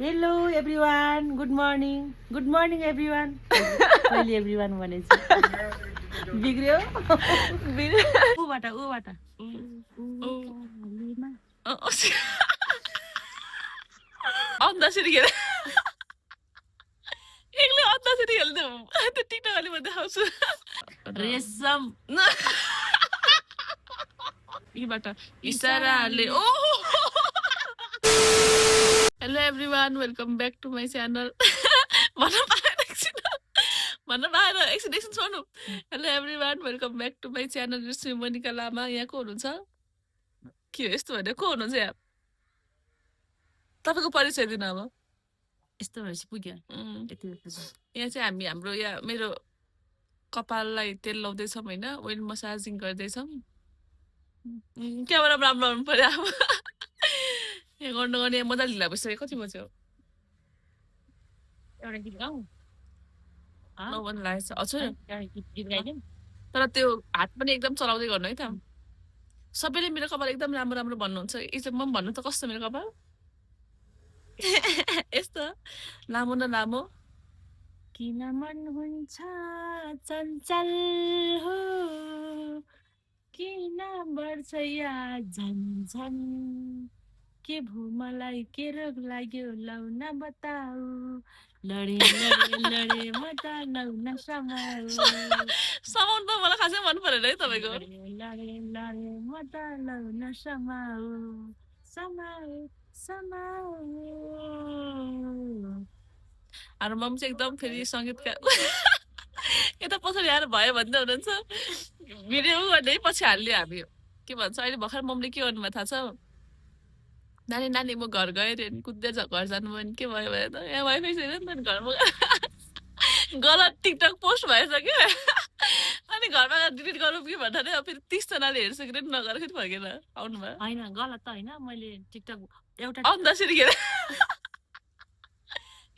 hello everyone good morning everyone कहिले everyone भनेछु बिग्रियो ऊबाट अन्दासरी खेल एक्लै अन्दासरी खेल्दै त्यो टिकटकले म देखाउँछु रेशम यीबाट इसाराले ओ hello everyone welcome back to my channel भन्न पाएन एकछिन छोड्नु hello everyone welcome back to my channel Shri Monika Lama यहाँ को हुनुहुन्छ के हो यस्तो भने को हुनुहुन्छ यहाँ तपाईँको परिचय दिनु अब यस्तो भएपछि पुग्यो यहाँ चाहिँ हाम्रो यहाँ मेरो कपाललाई तेल लाउँदैछौँ होइन ओइल मसाजिङ गर्दैछौँ क्यामेरा राम्रो आउनु पर्यो अब यहाँ गर्ने मजाले ढिला भइसक्यो कति बज्यो एउटा गीत गाउँ नभन्नु लागेको छ हजुर एउटा गीत गाइदिउँ तर त्यो हात पनि एकदम चलाउँदै गर्नु है त सबैले मेरो कपाल एकदम राम्रो राम्रो भन्नुहुन्छ म पनि भन्नु त कस्तो मेरो कपाल यस्तो लामो न लामो किन मन हुन्छ चञ्चल हो किन बढ्छ या झन् के भो मलाई के रोग लाग्यो लौ न बताऊ लडे म त लौ न समाऊ साउन्ड त मलाई खासै मन परेन है तपाईँको लडे म त लौ न समाऊ हाम्रो मम चाहिँ एकदम फेरि सङ्गीतकार यता पछाडि आएर भयो भन्दै हुनुहुन्छ भिडियो गर्ने पछि हाल्यो हामी के भन्छ अहिले भर्खर ममले के गर्नुभयो थाहा छ नानी म घर गएँ अरे कुद्दै घर जानुभयो भने के भयो भने त यहाँ वाइफाई छैन नि त घरमा गलत टिकटक पोस्ट भएछ क्या अनि घरमा डिलिट गरौँ कि भन्दा फेरि 30जनाले हेर्छ कि नगर फेरि फर्केर आउनुभयो होइन गलत त होइन मैले टिकटक एउटा अन्दासरी खेल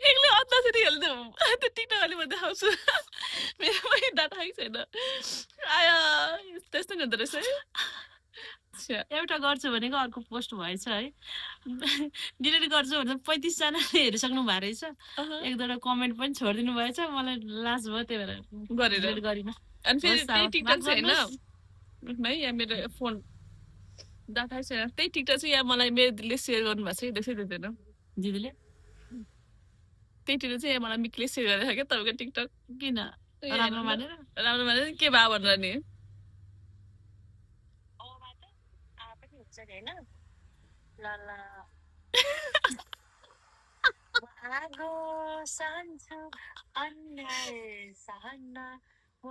एक्लै अन्दासरी खेल्दै त्यो टिकटकले म देखाउँछु मेरो पनि डाटा खाएको छैन आया त्यस्तो नि हुँदो रहेछ है एउटा गर्छु भनेको अर्को पोस्ट भएछ है डिलिट गर्छु भने 35जनाले हेरिसक्नु भएको रहेछ एक दुईवटा कमेन्ट पनि छोडिदिनु भएछ मलाई लाज भयो त्यही भएर डिलिट गरिन अनि फेरि त्यही टिकटक चाहिँ होइन है यहाँ मेरो फोन डाटा छैन त्यही टिकटक चाहिँ यहाँ मलाई मेरो दिदीले सेयर गर्नुभएको छ कि देख्दै दिँदैन दिदीले त्यही टिकटक चाहिँ यहाँ मलाई मिकले सेयर गरेको छ क्या तपाईँको टिकटक किन राम्रो मानेर के भए भनेर नि होइन आगो सान्छु अन्याय सहन्न म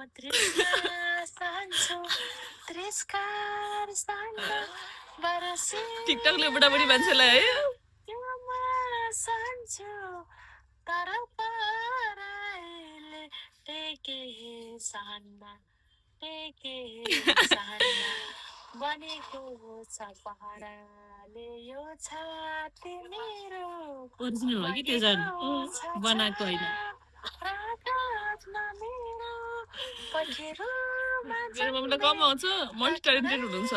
तिरस्कार सहन्न बरसी टिकटकले बुढाबुढी मान्छेलाई है सान्छु तर पराइले टेके सहन्न बनेको छ पहाडले यो छाती मेरो ओरिजिनल हो कि त्यो जान बनाएको होइन मेरो मम्मीलाई कम आउँछ मल्टी ट्यालेन्टेड हुनुहुन्छ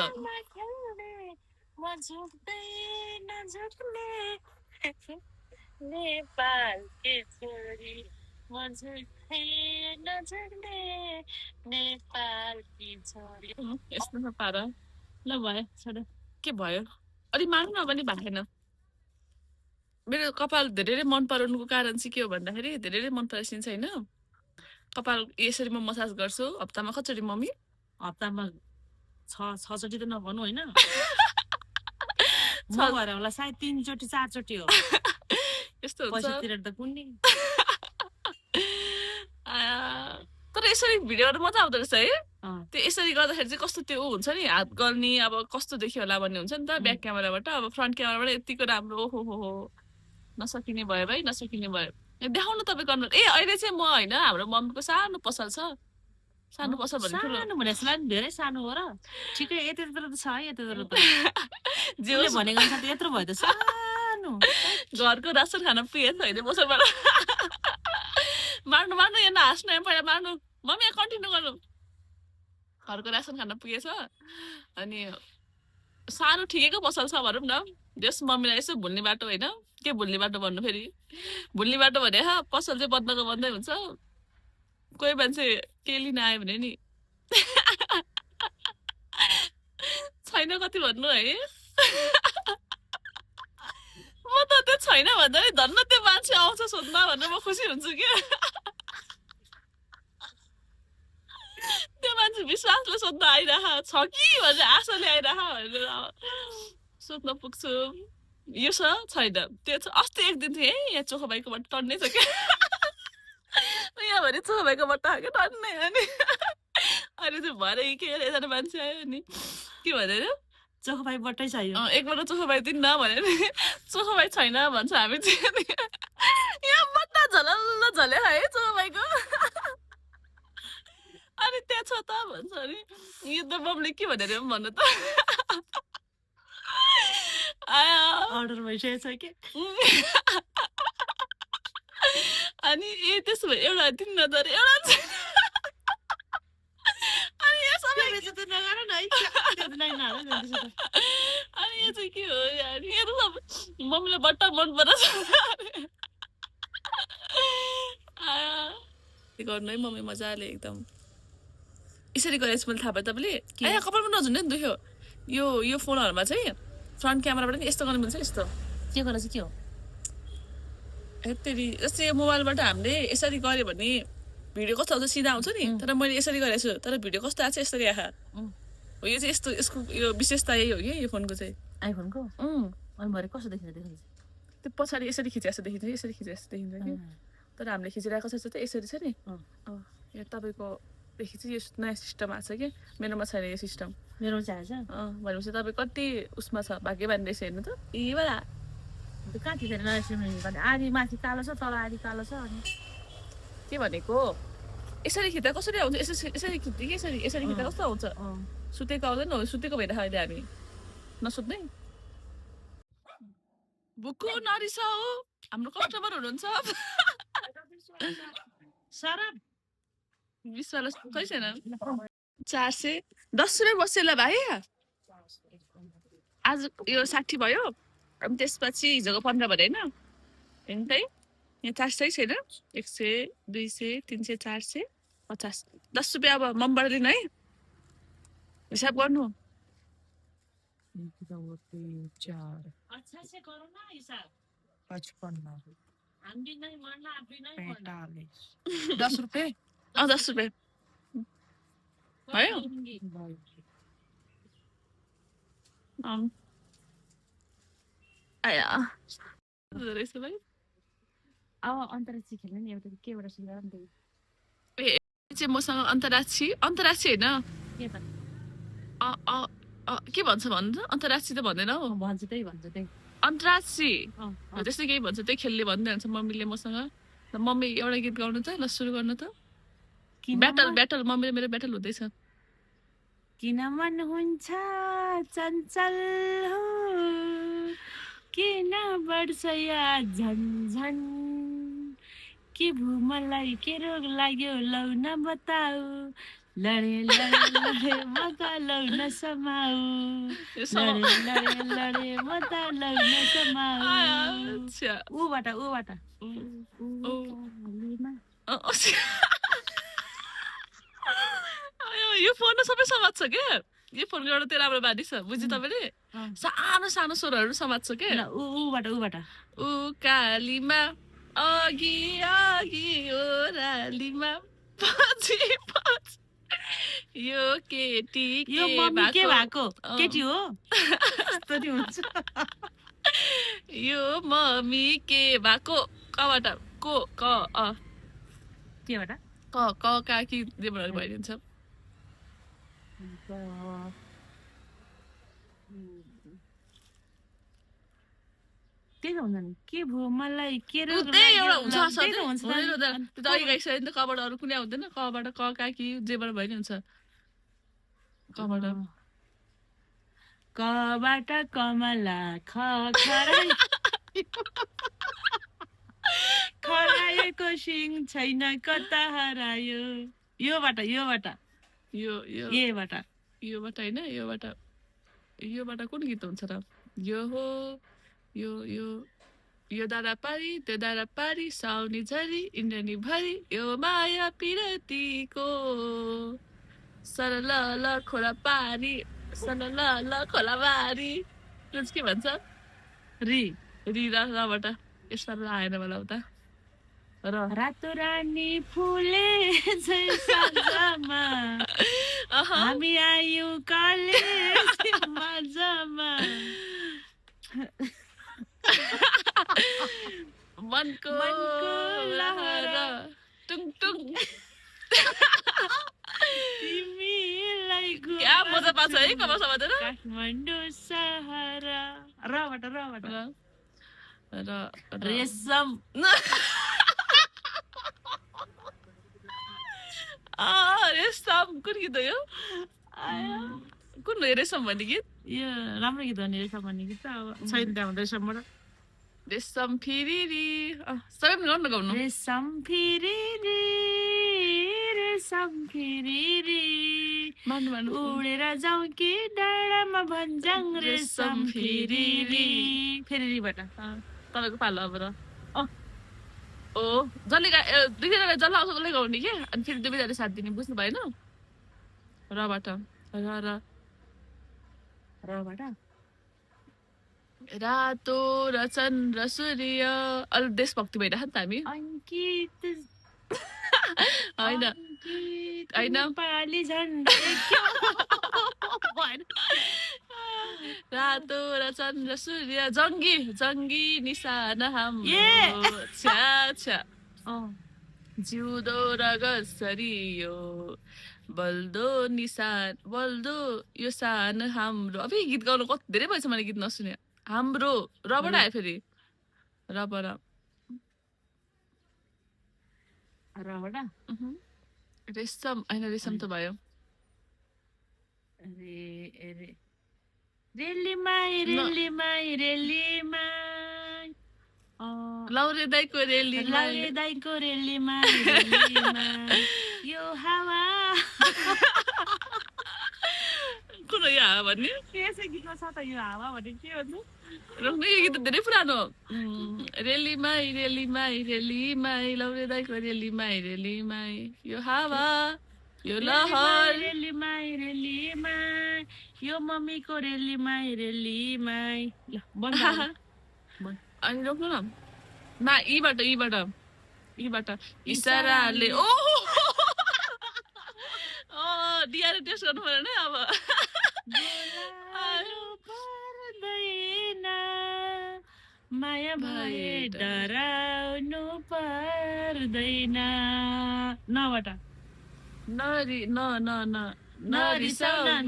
नेपाल के छोरी म झुक्दै नझुक्ने नेपाल की छोरी यस्तो नपार ल भयो छोड के भयो अलि मार्नु न पनि भएन मेरो कपाल धेरै मन पराउनुको कारण चाहिँ के हो भन्दाखेरि धेरै मन पराइसिन्छ होइन कपाल यसरी म मसाज गर्छु हप्तामा कतिचोटि मम्मी हप्तामा 6 चोटि त नभन्नु होइन भएर होला सायद 3 चोटि 4 चोटि हो यस्तो पैसा तिरेर त कुन्नी तर यसरी भिडियो गर्दा मजा आउँदो रहेछ है त्यो यसरी गर्दाखेरि चाहिँ कस्तो त्यो हुन्छ नि हात गर्ने अब कस्तो देखियो होला भन्ने हुन्छ नि त ब्याक क्यामेराबाट अब फ्रन्ट क्यामेराबाट यतिको राम्रो हो नसकिने भयो भाइ नसकिने भयो देखाउनु तपाईँ गर्नु अहिले चाहिँ म होइन हाम्रो मम्मीको सानो पसल छ सानो पसल भनेको धेरै सानो हो र ठिकै यति त छ है यति जे भनेको अनुसार यत्रो भयो त सानो घरको रासन खान पुगेन होइन पसलबाट मार्नु यहाँ नहाँस्नु यहाँ पहिला मार्नु मम्मी यहाँ कन्टिन्यू गर्नु घरको रासन खान पुगेछ अनि सानो ठिकैको पसल छ भनौँ न जस मम्मीलाई यसो भुल्ने बाटो होइन के भुल्ने बाटो भन्नु फेरि भुल्ने बाटो भने पसल चाहिँ बन्दाको बन्दै हुन्छ कोही मान्छे के लिन आयो भने नि छैन कति भन्नु है म त त्यो छैन भन्दा नि धन्न त्यो मान्छे आउँछ सोध्न भनेर म खुसी हुन्छु कि त्यो मान्छे विश्वासले सोध्न आइरह छ कि भनेर आशाले आइरह भनेर सोध्न पुग्छु यो छ छैन त्यो छ अस्ति एक दिन थिएँ यहाँ चोखो भाइकोबाट टन्नै छ क्या यहाँ भने चोखो भाइकोबाट आएको टन्नै अनि अहिले चाहिँ भरे के एकजना मान्छे आयो नि के भनेर चोखो भाइबाटै चाहियो एकपल्ट चोखो भाइ दिन्न भने नि चोखो भाइ छैन भन्छ हामी चाहिँ यहाँ बट्टा झलल्ल झल्यो है चोखो भाइको अनि त्यहाँ छ त भन्छ अरे यो त बमले के भनेर भन्नु त अर्डर भइसकेको छ कि अनि त्यसो भए एउटा दिन्न त अरे एउटा अनि यो सबै नगर न अनि यो चाहिँ के हो यार यो त मम्मीले बट्टा मन पराउँछ गर्नु है मम्मी मजाले एकदम यसरी गरेपछि मैले थाहा पाएँ तपाईँले कपालमा नझुन्ने नि दुख्यो यो फोनहरूमा चाहिँ फ्रन्ट क्यामेराबाट नि यस्तो गर्नु मिल्छ यस्तो के गरेर चाहिँ के हो यति जस्तै यो मोबाइलबाट हामीले यसरी गऱ्यो भने भिडियो कस्तो आउँछ सिधा आउँछ नि तर मैले यसरी गरेको छु तर भिडियो कस्तो आएको छ यसरी आँखा हो यो चाहिँ यस्तो यसको यो विशेषता यही हो कि यो फोनको चाहिँ आइफोनको अनि भरे कस्तो देखिन्छ त्यो पछाडि यसरी खिचे जस्तो देखिन्छ यसरी खिचे जस्तो देखिन्छ कि तर हामीले खिचिरहेको छ चाहिँ यसरी छ नि यो तपाईँको देखि चाहिँ यो नयाँ सिस्टम आएको छ कि मेरोमा छैन यो सिस्टम मेरोमा चाहिँ आएछ भनेपछि तपाईँ कति उसमा छ भाग्यवान रहेछ हेर्नु त यहीबाट कहाँ थियो नयाँ सिम आधी माथि कालो छ तल आधी कालो छ अनि के भनेको यसरी खिच्दा कसरी आउँछ यसरी खिच्दै कि यसरी खिच्दा कस्तो आउँछ सुतेको आउँदैन सुतेको भएर अहिले हामी नसुत्ने बुकु नरिसाउ हाम्रो कस्टमर हुनुहुन्छ 20 वाला खै छैन 410 रुपियाँ बस्यो ल भाइ आज यो 60 भयो अनि त्यसपछि हिजोको 15 भयो होइन हेर्नु यहाँ 400 छैन 100 200 300 400 50 10 रुपियाँ अब मम्मीबाट लिनु है हिसाब गर्नु अच्छा से करो ना हिसाब 55 हम भी नहीं मानना आप भी नहीं मानना 45 10 रुपये 10 रुपियाँ भयो आया रहेछ भाइ अब अन्तर्राष्ट्रिय खेल्ने नि एउटा के एउटा सुन्दा नि चाहिँ मसँग अन्तर्राष्ट्रिय होइन के भन्छ भन्नु त अन्तर्राष्ट्रिय त भन्दैन हौ भन्छ त्यही अन्तर्राष्ट्रिय त्यस्तै केही भन्छ त्यही खेल्ने भन्दै हुन्छ मम्मीले मसँग मम्मी एउटा गीत गाउनु त ल सुरु गर्नु त ब्याटल मम्मीले मेरो ब्याटल हुँदैछ किन मन हुन्छ चञ्चल हो किन बढ्छ या झन झन के भू मलाई के रोग लाग्यो लौ न बताऊ लडे लडे लडे मका लौ न समाऊ लडे लडे लडे मता लौ न समाऊ ऊबाट यो फोन सबै समात्छ के यो फोनको एउटा त्यो राम्रो बानी छ बुझ्यो तपाईँले सानो सानो स्वरहरू समात्छ के ऊबाट कालीमा अघि अघि ओरालीमा पछि पछि यो केटी यो मम्मी के भएको केटी हो यो मम्मी के भएको कबाट को क केबाट क काकी देवहरू भइदिन्छ त्यही त हुन्छ नि के भयो मलाई के एउटा हुन्छ गाइसक्यो नि त कबाट अरू कुनै आउँदैन कबाट क काकी जेबाट भइ नै हुन्छ कबाट कमला खराएको सिङ छैन कता हरायो योबाट योबाट होइन योबाट कुन गीत हुन्छ र यो हो यो यो दारा पारी त्यो दारा पारी साउनी झरी इन्द्रनी भरी यो माया पिरतीको सरल ल खोला पारी सरल ल खोला पारी त्यो चाहिँ के भन्छ री रि रबाट यसमा र आएन मलाई उता र रातो रानी फुले झै साँझमा हामी आयौँ कलेज मजामा मनको लहर टुङ टुङ तिमीलाई क्या मजा पाउँछ है कमल समातेर काठमाडौँ सहरा रबाट र रेशम रेशम कुन गीत हो यो कुन हो यो रेशम भन्ने गीत यो राम्रो गीत हो नि रेशम भन्ने गीत त अब छैन त्यहाँ रेशमबाट रेशम फिरिरी सबै पनि गर्नु गाउनु रेशम फिरिरी मान्नु मान्नु उडेर जाउँ कि डाँडामा भन्छौँ रेशम फिरिरी फेरिरीबाट तपाईँको पालो अब र ओ जसले दुईजनालाई जसलाई आउँछ उसले गाउने के अनि फेरि दुवैजना साथ दिने बुझ्नु भएन रबाट रबाट रातो र चन्द्र सूर्य अलि देशभक्ति भइरहेको नि त हामी अङ्कित होइन होइन पाली झन्डा रातो र चन्द्र सूर्य जङ्गी जङ्गी निशान हाम्रो छ्या छ्या जिउँदो र गसरी यो बल्दो निशान बल्दो यो सान हाम्रो अब गीत गाउनु कति धेरै भएछ मैले गीत नसुने हाम्रो रबाट आयो फेरि रबाट रेशम होइन रेशम त भयो लाउरे दाइको रेलीमा यो हावा कुन हो यो हावा भन्ने त्यसै गीतमा छ त यो हावा भन्ने के भन्छ रोक्नु यो गीत त धेरै पुरानो रेलीमाई लाउरे दाइको रेलीमाई यो हावा यो लहर रेलीमाई यो मम्मीको रेलीमाई ल बन्द अनि रोक्नु न यीबाट इसाराले ओ दियाले टेस्ट गर्नु परेन अब माया भए डराउनु पर्दैन नबाट नरिसाउन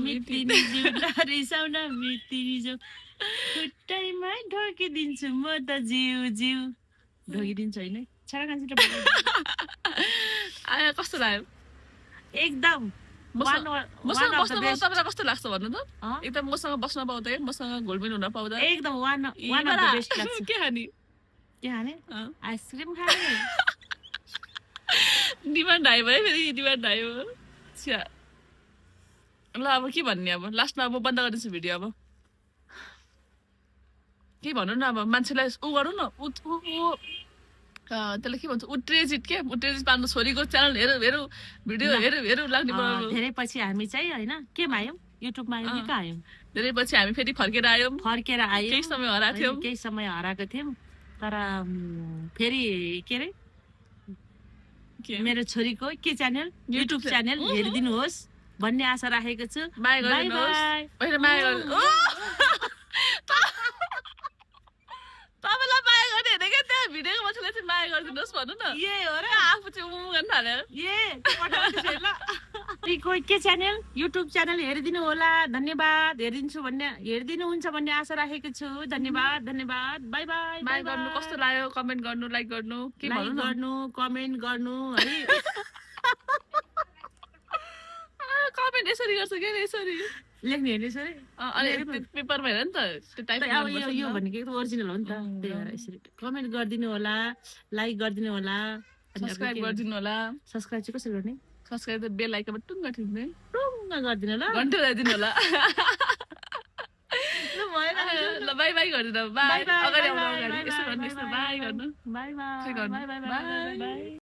मितिनी जो खुट्टैमा ढोकिदिन्छु म त जिउ ढोकिदिन्छु होइन आयो कस्तो लाग्यो एकदम तपाईँलाई कस्तो लाग्छ भन्नु त एकदम मसँग बस्न पाउँदा मसँग घुलमिल हुन पाउँदा एकदम वान अफ द बेस्ट लाग्छ के खाने आइसक्रिम खाने डिमान्ड आयो है फेरि डिमान्ड आयो छ्या ल अब के भन्ने अब लास्टमा अब बन्द गरिदिन्छु भिडियो अब के भन्नु न अब मान्छेलाई ऊ गरौँ न त्यसलाई के भन्छ उत्तेजित पार्नु छोरीको च्यानल हेरौँ भिडियो हेरौँ लाग्ने धेरै पछि हामी चाहिँ होइन केमा आयौँ युट्युबमा आयौँ कि कहाँ आयौँ धेरै पछि हामी फेरि फर्केर आयौँ केही समय हराएको थियौँ तर फेरि के अरे मेरो छोरीको के च्यानल युट्युब च्यानल हेरिदिनुहोस् भन्ने आशा राखेको छु माया तपाईँलाई माया गर्ने हेरेको त्यहाँ भिडियोको मान्छेलाई चाहिँ माया गरिदिनुहोस् भन्नु न यही हो र आफू चाहिँ गर्न थाल्यो के च्यानल युट्युब च्यानल हेरिदिनु होला धन्यवाद हेरिदिनुहुन्छ भन्ने आशा राखेको छु धन्यवाद बाई बाई गर्नु कस्तो लाग्यो कमेन्ट गर्नु लाइक गर्नु के गर्नु कमेन्ट गर्नु है कमेन्ट यसरी गर्छ के यसरी लेख्ने हेर्ने सर अनि पेपरमा हेर नि त त्यो टाइप अब यो भनेको ओरिजिनल हो नि त त्यही भएर यसरी कमेन्ट गरिदिनु होला लाइक गरिदिनु होला सब्स्क्राइब गरिदिनु होला सब्स्क्राइब चाहिँ कसरी गर्ने सब्स्क्राइब त बेल आइकनमा टुङ्ग ठिक्ने टुङ्ग गरिदिनु होला घन्टा लगाइदिनु होला ल भएन ल बाई बाई गर्नु बाई बाई बाई अगाडि बाई आउनु बाई अगाडि बाई यसो बाई गर्नु यसो बाई बाई गर्नु बाई बाई खै गर्नु by by by by by by